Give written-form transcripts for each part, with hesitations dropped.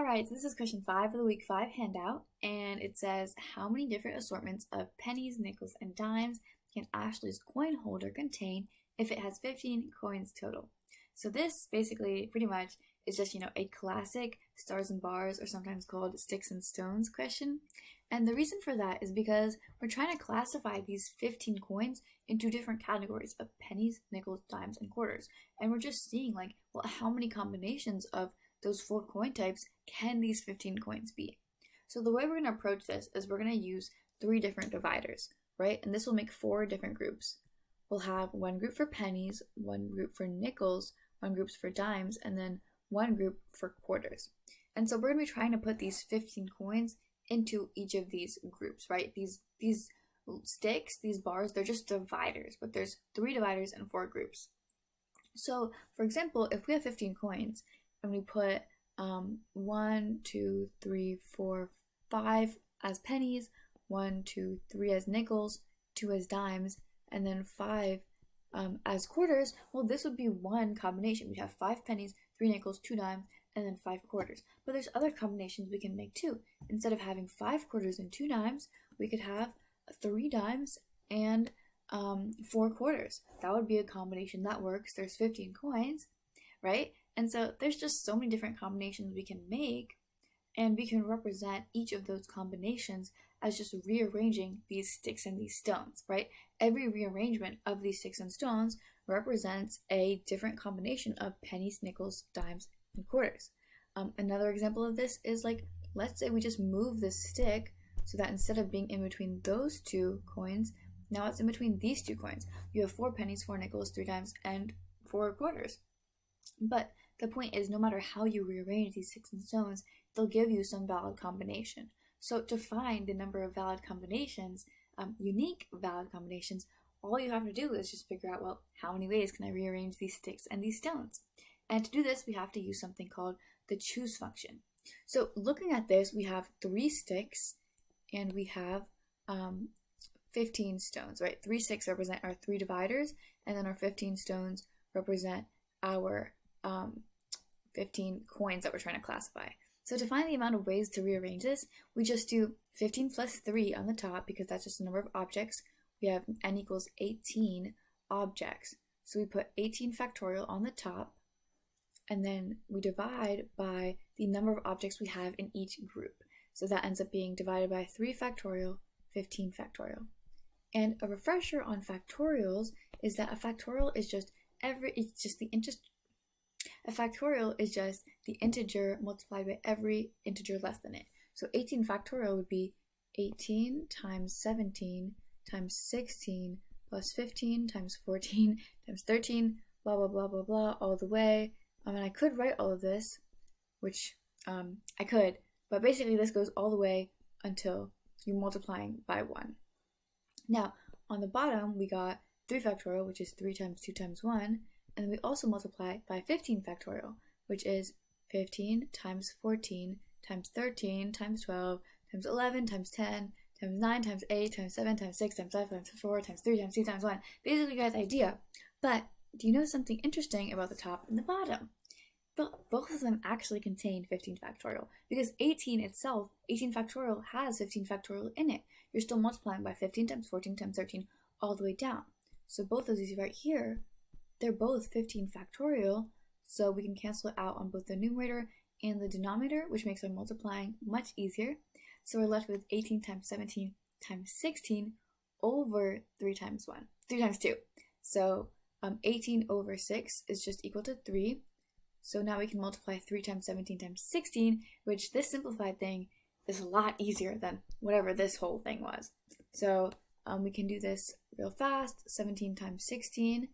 Alright, so this is question 5 of the week 5 handout, and it says, how many different assortments of pennies, nickels, and dimes can Ashley's coin holder contain if it has 15 coins total? So this basically pretty much is just, a classic stars and bars, or sometimes called sticks and stones question. And the reason for that is because we're trying to classify these 15 coins into different categories of pennies, nickels, dimes, and quarters. And we're just seeing how many combinations of those 4 coin types can these 15 coins be? So the way we're going to approach this is we're going to use 3 different dividers, right? And this will make 4 different groups. We'll have one group for pennies, one group for nickels, one group for dimes, and then one group for quarters. And so we're going to be trying to put these 15 coins into each of these groups, right? These sticks, these bars, they're just dividers, but there's 3 dividers and 4 groups. So for example, if we have 15 coins, and we put 1, 2, 3, 4, 5 as pennies, 1, 2, 3 as nickels, 2 as dimes, and then 5 as quarters, well, this would be one combination. We'd have 5 pennies, 3 nickels, 2 dimes, and then 5 quarters. But there's other combinations we can make too. Instead of having 5 quarters and 2 dimes, we could have 3 dimes and 4 quarters. That would be a combination that works. There's 15 coins, right? And so there's just so many different combinations we can make, and we can represent each of those combinations as just rearranging these sticks and these stones, right? Every rearrangement of these sticks and stones represents a different combination of pennies, nickels, dimes, and quarters. Another example of this is let's say we just move this stick so that instead of being in between those 2 coins, now it's in between these 2 coins. You have 4 pennies, 4 nickels, 3 dimes, and 4 quarters. But the point is, no matter how you rearrange these sticks and stones, they'll give you some valid combination. So to find the number of valid combinations, unique valid combinations, all you have to do is just figure out, well, how many ways can I rearrange these sticks and these stones? And to do this, we have to use something called the choose function. So looking at this, we have 3 sticks and we have 15 stones, right? 3 sticks represent our 3 dividers, and then our 15 stones represent our 15 coins that we're trying to classify. So to find the amount of ways to rearrange this, we just do 15 plus 3 on the top, because that's just the number of objects. We have n equals 18 objects. So we put 18 factorial on the top, and then we divide by the number of objects we have in each group. So that ends up being divided by 3 factorial, 15 factorial. And a refresher on factorials is that a factorial is just a factorial is just the integer multiplied by every integer less than it. So 18 factorial would be 18 times 17 times 16 plus 15 times 14 times 13, blah, blah, blah, blah, blah, all the way. And I could write all of this, which I could, but basically this goes all the way until you're multiplying by 1. Now, on the bottom, we got 3 factorial, which is 3 times 2 times 1, and then we also multiply by 15 factorial, which is 15 times 14 times 13 times 12 times 11 times 10 times 9 times 8 times 7 times 6 times 5 times 4 times 3 times 2 times 1. Basically, you got the idea. But do you know something interesting about the top and the bottom? Both of them actually contain 15 factorial, because 18 itself, 18 factorial has 15 factorial in it. You're still multiplying by 15 times 14 times 13 all the way down. So both of these right here, they're both 15 factorial, so we can cancel it out on both the numerator and the denominator, which makes our multiplying much easier. So we're left with 18 times 17 times 16 over 3 times 2. So 18 over 6 is just equal to 3. So now we can multiply 3 times 17 times 16, which this simplified thing is a lot easier than whatever this whole thing was. So we can do this real fast. 17 times 16,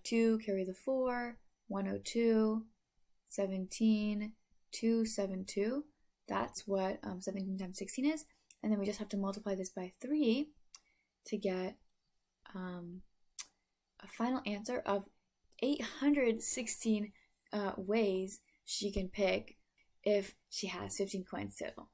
2, carry the 4, 102, 17, 272. That's what 17 times 16 is. And then we just have to multiply this by 3 to get a final answer of 816 ways she can pick if she has 15 coins total.